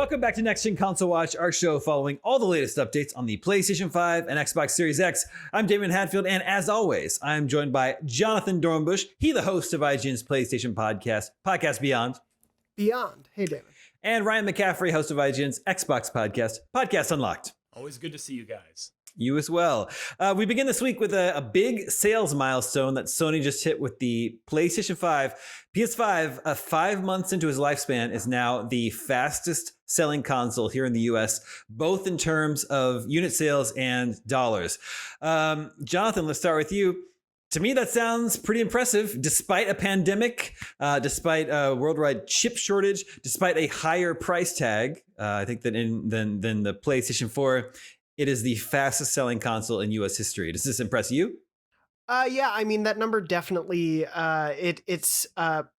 Welcome back to Next Gen Console Watch, our show following all the latest updates on the PlayStation 5 and Xbox Series X. I'm Damon Hadfield, and as always, I'm joined by Jonathan Dornbush, he the host of IGN's PlayStation podcast Beyond. Beyond. Hey, Damon. And Ryan McCaffrey, host of IGN's Xbox podcast Unlocked. Always good to see you guys. You as well. We begin this week with a big sales milestone that Sony just hit with the PlayStation 5. PS5, 5 months into his lifespan, is now the fastest selling console here in the US, both in terms of unit sales and dollars. Jonathan, let's start with you. To me, that sounds pretty impressive, despite a pandemic, despite a worldwide chip shortage, despite a higher price tag. I think that than the PlayStation 4, it is the fastest selling console in US history. Does this impress you? Yeah, I mean, that number definitely, it's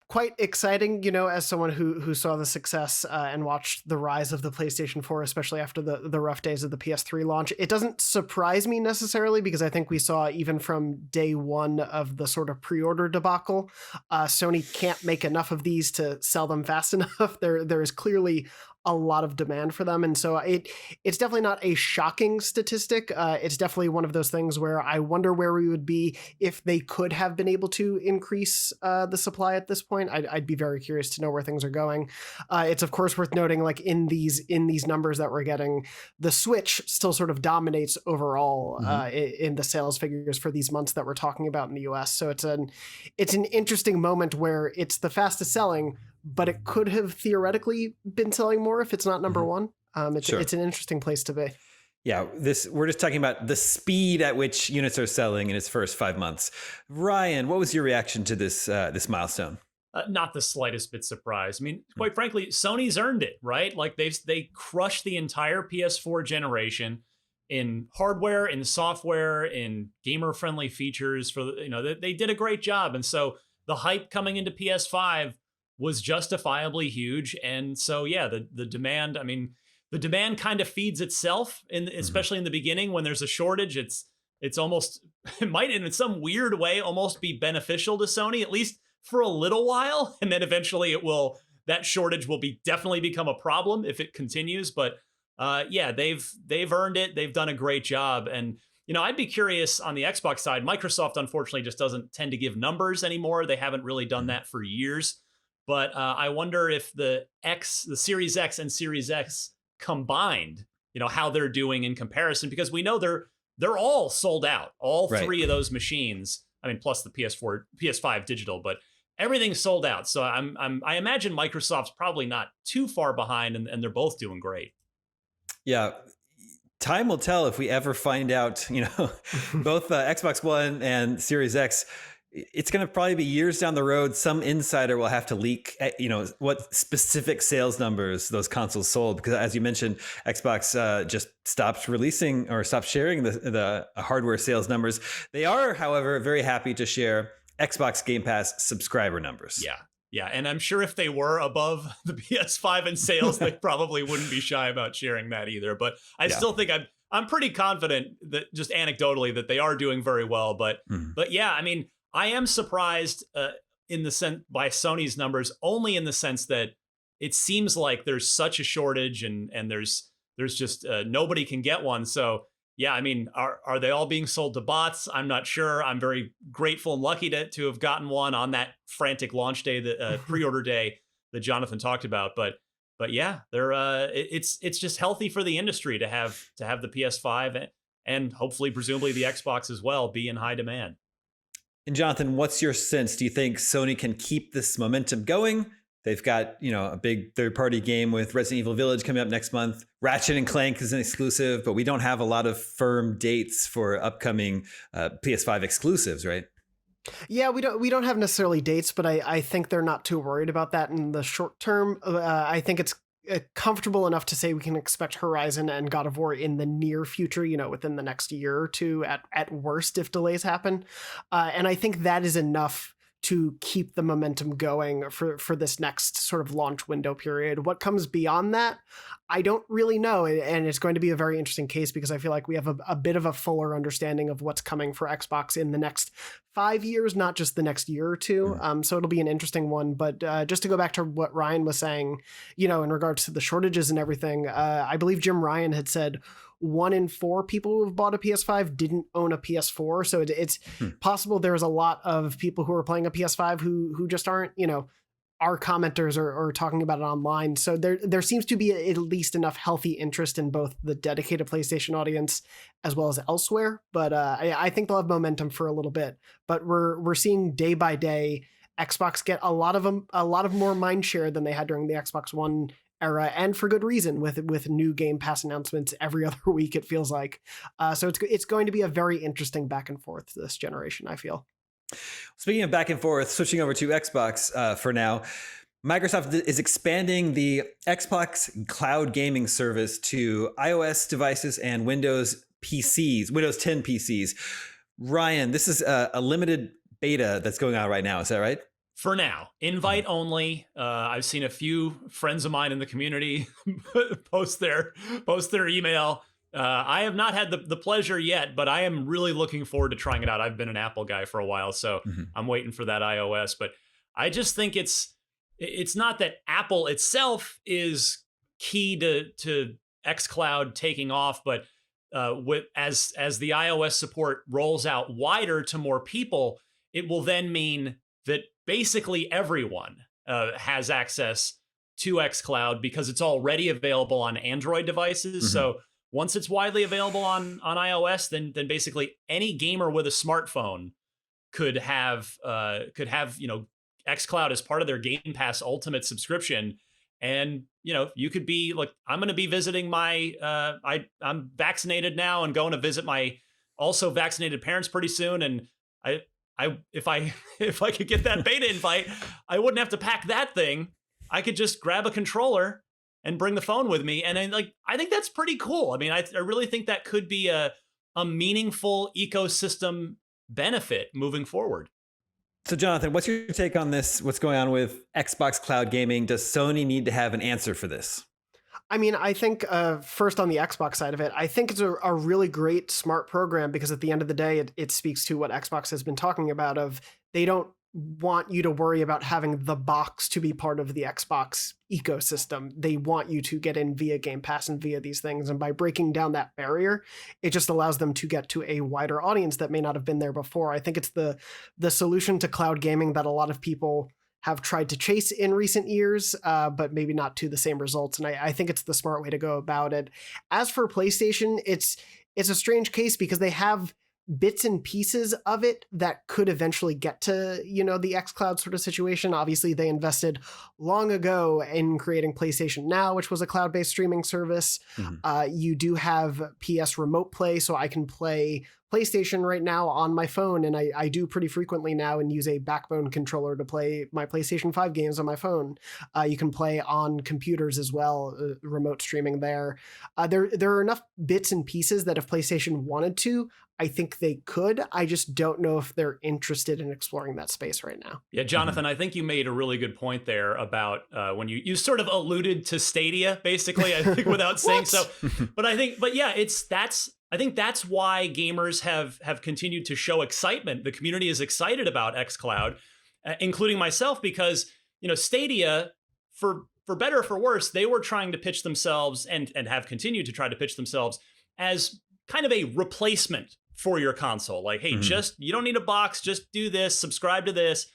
quite exciting, you know, as someone who saw the success and watched the rise of the PlayStation 4, especially after the rough days of the PS3 launch. It doesn't surprise me necessarily, because I think we saw even from day one of the sort of pre-order debacle, Sony can't make enough of these to sell them fast enough. There is clearly a lot of demand for them. And so it's definitely not a shocking statistic. It's definitely one of those things where I wonder where we would be if they could have been able to increase the supply at this point. I'd be very curious to know where things are going. It's of course worth noting, like in these numbers that we're getting, the Switch still sort of dominates overall in the sales figures for these months that we're talking about in the US. So it's an interesting moment where it's the fastest selling, but it could have theoretically been selling more if it's not number one. It's an interesting place to be. Yeah, we're just talking about the speed at which units are selling in its first 5 months. Ryan, what was your reaction to this milestone? Not the slightest bit surprised. I mean, quite frankly, Sony's earned it, right? Like they crushed the entire PS4 generation in hardware, in software, in gamer-friendly features. They did a great job, and so the hype coming into PS5 was justifiably huge. And so, yeah, the demand, I mean, the demand kind of feeds itself, especially in the beginning when there's a shortage. It's almost, it might in some weird way almost be beneficial to Sony, at least for a little while. And then eventually that shortage will definitely become a problem if it continues. But yeah, they've earned it. They've done a great job. And, you know, I'd be curious on the Xbox side. Microsoft, unfortunately, just doesn't tend to give numbers anymore. They haven't really done that for years. But I wonder if the Series X and Series X combined, you know, how they're doing in comparison, because we know they're all sold out, all three of those machines. I mean, plus the PS4, PS5 digital, but everything's sold out. So I imagine Microsoft's probably not too far behind, and they're both doing great. Yeah. Time will tell if we ever find out, you know, both Xbox One and Series X. It's going to probably be years down the road. Some insider will have to leak, you know, what specific sales numbers those consoles sold. Because as you mentioned, Xbox just stopped releasing or stopped sharing the hardware sales numbers. They are, however, very happy to share Xbox Game Pass subscriber numbers. Yeah. And I'm sure if they were above the PS5 in sales, they probably wouldn't be shy about sharing that either. But I still think I'm pretty confident that, just anecdotally, that they are doing very well. But yeah, I mean, I am surprised in the sense by Sony's numbers, only in the sense that it seems like there's such a shortage and there's just nobody can get one. So yeah, I mean, are they all being sold to bots? I'm not sure. I'm very grateful and lucky to have gotten one on that frantic launch day, the pre-order day that Jonathan talked about. But yeah, it's just healthy for the industry to have the PS5 and hopefully, presumably, the Xbox as well be in high demand. And Jonathan, what's your sense? Do you think Sony can keep this momentum going? They've got, you know, a big third-party game with Resident Evil Village coming up next month. Ratchet and Clank is an exclusive, but we don't have a lot of firm dates for upcoming PS5 exclusives, right? Yeah, we don't have necessarily dates, but I think they're not too worried about that in the short term. I think it's comfortable enough to say we can expect Horizon and God of War in the near future, you know, within the next year or two at worst if delays happen. And I think that is enough to keep the momentum going for this next sort of launch window period. What comes beyond that, I don't really know, and it's going to be a very interesting case because I feel like we have a bit of a fuller understanding of what's coming for Xbox in the next 5 years, not just the next year or two. So it'll be an interesting one. But just to go back to what Ryan was saying, in regards to the shortages and everything, I believe Jim Ryan had said 1 in 4 people who have bought a PS5 didn't own a PS4. So it's possible there's a lot of people who are playing a PS5 who just aren't, our commenters are talking about it online. So there seems to be at least enough healthy interest in both the dedicated PlayStation audience as well as elsewhere. But I think they'll have momentum for a little bit. But we're seeing day by day Xbox get a lot of more mind share than they had during the Xbox One era, and for good reason, with new Game Pass announcements every other week, it feels like. So it's going to be a very interesting back and forth this generation, I feel. Speaking of back and forth, switching over to Xbox for now, Microsoft is expanding the Xbox Cloud Gaming service to iOS devices and Windows PCs, Windows 10 PCs. Ryan, this is a limited beta that's going on right now. Is that right? For now, invite only. I've seen a few friends of mine in the community post their email. I have not had the pleasure yet, but I am really looking forward to trying it out. I've been an Apple guy for a while, so I'm waiting for that iOS. But I just think it's not that Apple itself is key to xCloud taking off, but as the iOS support rolls out wider to more people, it will then mean that basically everyone has access to xCloud because it's already available on Android devices. So once it's widely available on iOS, then basically any gamer with a smartphone could have xCloud as part of their Game Pass Ultimate subscription. And you could be like, I'm going to be visiting my I'm vaccinated now and going to visit my also vaccinated parents pretty soon, and if I could get that beta invite, I wouldn't have to pack that thing. I could just grab a controller and bring the phone with me. And I think that's pretty cool. I mean, I really think that could be a meaningful ecosystem benefit moving forward. So Jonathan, what's your take on this? What's going on with Xbox Cloud Gaming? Does Sony need to have an answer for this? I mean, I think first on the Xbox side of it, I think it's a really great, smart program because at the end of the day, it speaks to what Xbox has been talking about of they don't want you to worry about having the box to be part of the Xbox ecosystem. They want you to get in via Game Pass and via these things. And by breaking down that barrier, it just allows them to get to a wider audience that may not have been there before. I think it's the solution to cloud gaming that a lot of people have tried to chase in recent years, but maybe not to the same results. And I think it's the smart way to go about it. As for PlayStation, it's a strange case because they have bits and pieces of it that could eventually get to, the xCloud sort of situation. Obviously, they invested long ago in creating PlayStation Now, which was a cloud-based streaming service. You do have PS Remote Play, so I can play PlayStation right now on my phone, and I do pretty frequently now and use a Backbone controller to play my PlayStation 5 games on my phone. You can play on computers as well, remote streaming there. There are enough bits and pieces that if PlayStation wanted to, I think they could. I just don't know if they're interested in exploring that space right now. Yeah, Jonathan, I think you made a really good point there about when you sort of alluded to Stadia, basically, I think without saying so. But yeah, I think that's why gamers have continued to show excitement. The community is excited about xCloud, including myself, because Stadia, for better or for worse, they were trying to pitch themselves and have continued to try to pitch themselves as kind of a replacement for your console. Like, hey, you don't need a box, just do this, subscribe to this.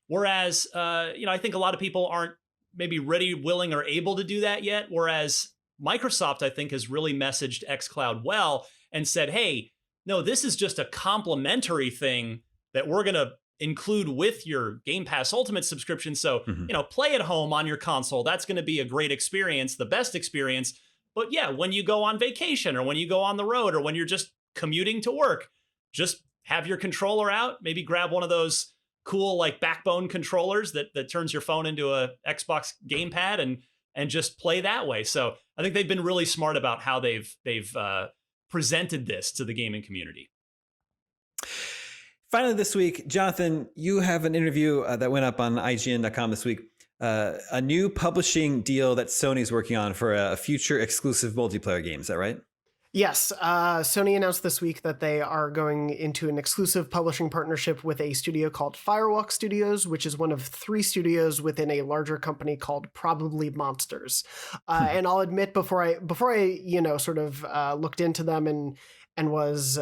Whereas, I think a lot of people aren't maybe ready, willing, or able to do that yet. Whereas Microsoft, I think, has really messaged xCloud well and said, hey, no, this is just a complementary thing that we're going to include with your Game Pass Ultimate subscription. So, play at home on your console. That's going to be a great experience, the best experience. But yeah, when you go on vacation or when you go on the road or when you're just commuting to work, just have your controller out, maybe grab one of those cool like Backbone controllers that turns your phone into a Xbox gamepad and just play that way. So I think they've been really smart about how they've presented this to the gaming community. Finally this week, Jonathan, you have an interview that went up on IGN.com this week a new publishing deal that Sony's working on for a future exclusive multiplayer game. Is that right? Yes, Sony announced this week that they are going into an exclusive publishing partnership with a studio called Firewalk Studios, which is one of 3 studios within a larger company called Probably Monsters. And I'll admit, before I sort of looked into them and was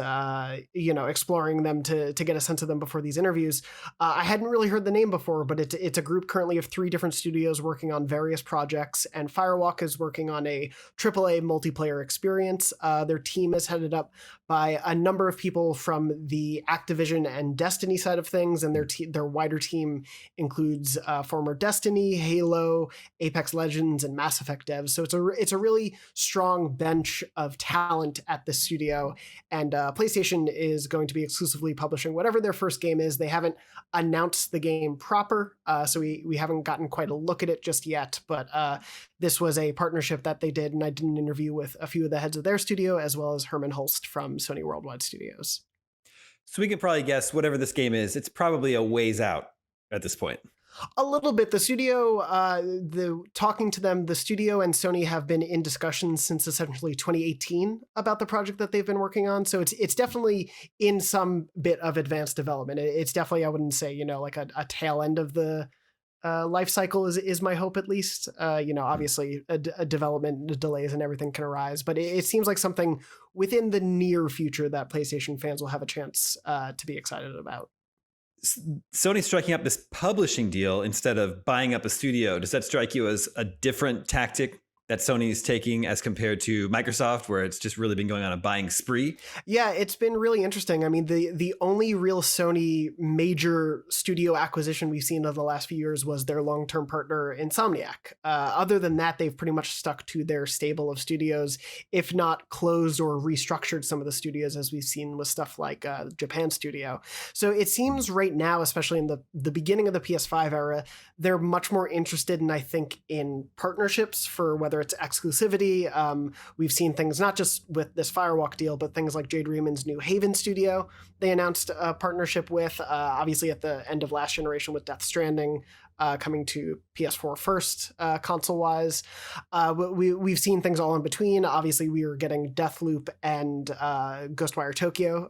exploring them to get a sense of them before these interviews, I hadn't really heard the name before, but it's a group currently of 3 different studios working on various projects, and Firewalk is working on a AAA multiplayer experience. Their team is headed up by a number of people from the Activision and Destiny side of things, and their wider team includes former Destiny, Halo, Apex Legends, and Mass Effect devs. So it's a really strong bench of talent at the studio. And PlayStation is going to be exclusively publishing whatever their first game is. They haven't announced the game proper, so we haven't gotten quite a look at it just yet. But this was a partnership that they did, and I did an interview with a few of the heads of their studio, as well as Herman Hulst from Sony Worldwide Studios. So we can probably guess whatever this game is, it's probably a ways out at this point. A little bit. The studio, talking to them, the studio and Sony have been in discussions since essentially 2018 about the project that they've been working on. So it's definitely in some bit of advanced development. It's definitely, I wouldn't say, like a tail end of the life cycle is my hope, at least. Obviously a development delays and everything can arise, but it seems like something within the near future that PlayStation fans will have a chance to be excited about. Sony's striking up this publishing deal instead of buying up a studio. Does that strike you as a different tactic that Sony's taking as compared to Microsoft, where it's just really been going on a buying spree? Yeah, it's been really interesting. I mean, the only real Sony major studio acquisition we've seen of the last few years was their long-term partner, Insomniac. Other than that, they've pretty much stuck to their stable of studios, if not closed or restructured some of the studios, as we've seen with stuff like Japan Studio. So it seems right now, especially in the beginning of the PS5 era, they're much more interested in, I think, in partnerships for whether it's exclusivity. We've seen things not just with this Firewalk deal, but things like Jade Raymond's New Haven studio they announced a partnership with, obviously at the end of last generation with Death Stranding coming to PS4 first, console-wise. We've seen things all in between. Obviously, we were getting Deathloop and Ghostwire Tokyo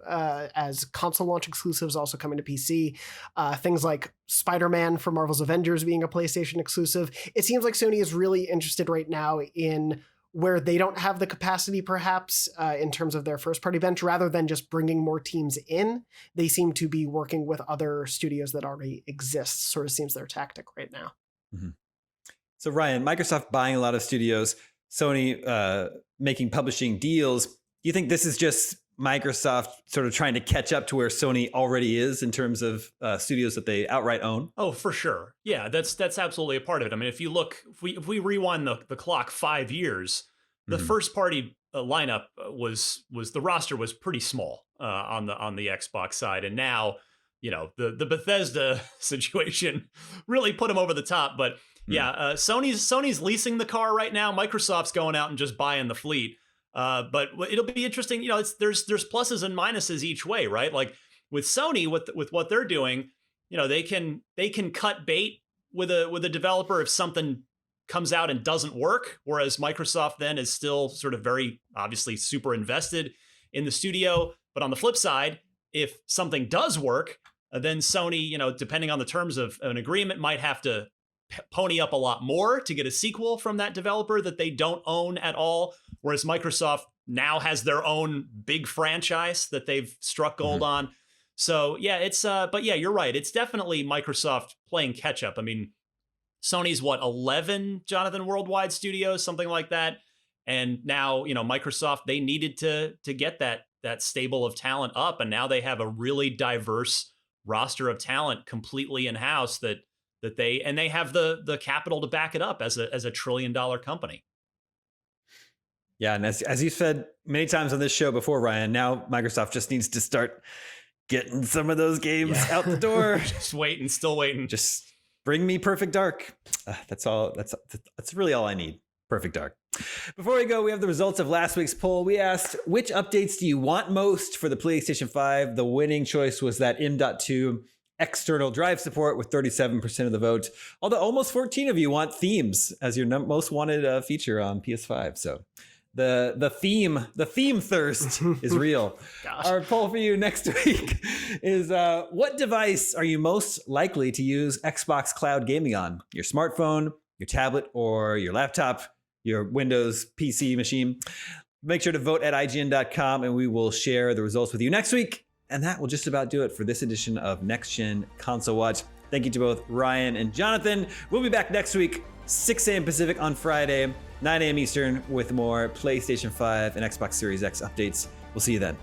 as console launch exclusives, also coming to PC. Things like Spider-Man for Marvel's Avengers being a PlayStation exclusive. It seems like Sony is really interested right now in where they don't have the capacity, perhaps, in terms of their first-party bench, rather than just bringing more teams in. They seem to be working with other studios that already exist, sort of seems their tactic right now. Mm-hmm. So, Ryan, Microsoft buying a lot of studios, Sony making publishing deals. Do you think this is just Microsoft sort of trying to catch up to where Sony already is in terms of studios that they outright own? Oh, for sure. Yeah, that's absolutely a part of it. I mean, if you look, if we rewind the clock 5 years, the first party lineup was the roster was pretty small on the Xbox side, and now the Bethesda situation really put them over the top. But yeah, Sony's leasing the car right now. Microsoft's going out and just buying the fleet. But it'll be interesting. There's pluses and minuses each way, right? Like with Sony, with what they're doing, they can cut bait with a developer if something comes out and doesn't work, whereas Microsoft then is still sort of very obviously super invested in the studio. But on the flip side, if something does work, then Sony, depending on the terms of an agreement, might have to pony up a lot more to get a sequel from that developer that they don't own at all. Whereas Microsoft now has their own big franchise that they've struck gold on. So yeah, but yeah, you're right. It's definitely Microsoft playing catch up. I mean, Sony's 11, Jonathan, worldwide studios, something like that. And now, Microsoft, they needed to get that stable of talent up. And now they have a really diverse roster of talent completely in-house that they have the capital to back it up as a $1 trillion company. Yeah, and as you said many times on this show before, Ryan, now Microsoft just needs to start getting some of those games out the door. Still waiting. Just bring me Perfect Dark. That's all. That's really all I need. Perfect Dark. Before we go, we have the results of last week's poll. We asked, which updates do you want most for the PlayStation 5? The winning choice was that M.2 external drive support with 37% of the vote, although almost 14 of you want themes as your most wanted feature on PS5. So the theme thirst is real. Gosh. Our poll for you next week is what device are you most likely to use Xbox Cloud Gaming on? Your smartphone, your tablet, or your laptop, your Windows PC machine? Make sure to vote at IGN.com and we will share the results with you next week. And that will just about do it for this edition of Next Gen Console Watch. Thank you to both Ryan and Jonathan. We'll be back next week, 6 a.m. Pacific on Friday, 9 a.m. Eastern, with more PlayStation 5 and Xbox Series X updates. We'll see you then.